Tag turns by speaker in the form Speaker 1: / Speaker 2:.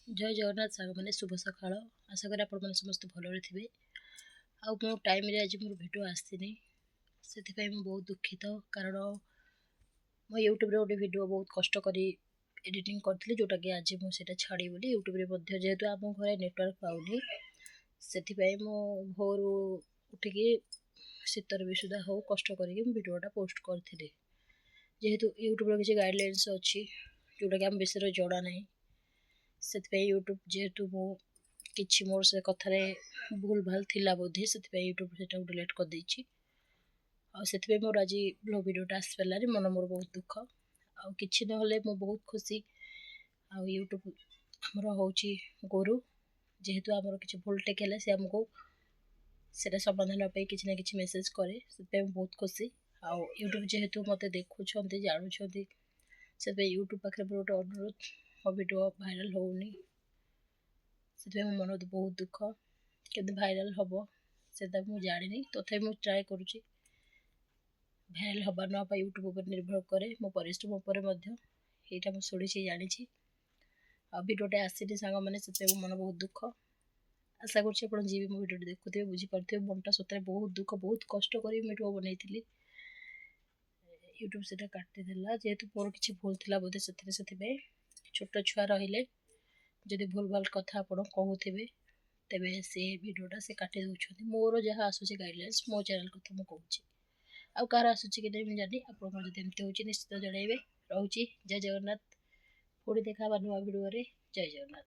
Speaker 1: जय जगन्नाथ साग मैंने शुभ सकाळ आशा करी आपने समस्त भलरे थे। मो टाइम आज मोर भिडियो आसनी से बहुत दुखित कारण मो यूट्यूब गोटे भिडियो बहुत कष्ट करी एडिटिंग करी जोटा कि आज मुझे छाड़ी बोली यूट्यूब जेहेतु आम घर नेटवर्क पाऊनी से मो भोर उठिकी शीतर भी सुधा हो कष्ट करके भिडियोटा पोस्ट करी जेहेतु यूट्यूब किसी गाइडलाइंस अच्छी जोटा कि आम विषय जड़ा ना से यूट्यूब जेहेतु मुझे मोर से कथार भूल भाल थिला बोधे से यूट्यूब से डिलीट कर देछि से मोर आज ब्लॉग वीडियोटा आस पारानी मन मोर बहुत दुख आउ कि ना मो बहुत खुशी आउ यूट्यूब आमर हूँ गुरु जेहेतु आमर किसी भूल टेक से आमको से समाधान किसी ना कि मेसेज करे से बहुत खुशी आउ यूट्यूब जेहेतु मत देखुं जानूँ से यूट्यूब पाखे गोटे अनुरोध मो वीडियो भाइराल होनी से मो मन बहुत दुख के भाइराल हम से मुझे जानी तथा मुझे ट्राए करुँच भाइराल हवा ना यूट्यूब पर निर्भर करे मो परिश्रम यहाँ शुणी जानी भिडियोटे आसनी सांग मैंने से मन बहुत दुख आशा कर जी भी मो भिडियो देखुए बुझीपारे मनटा सतरे बहुत दुख बहुत कष्ट कर भिडियो बनई यूट्यूब से काटिदेला जेहेतु मोर किसी भूल थी बोधे से छोट छुआ रही जदि भूल भाल कथा आप कहूथे तेबे से भिडियोटा से काटी दौरान मोर जहाँ आसूसी गाइडलाइंस मो चैनल कथा मुझे कहूँ आउ कार आसूसी कि नहीं जानी आपड़ी हो निश्चित जनइबे रोचे जय जगन्नाथ पुणी देखा नुआ भिडियो जय जगन्नाथ।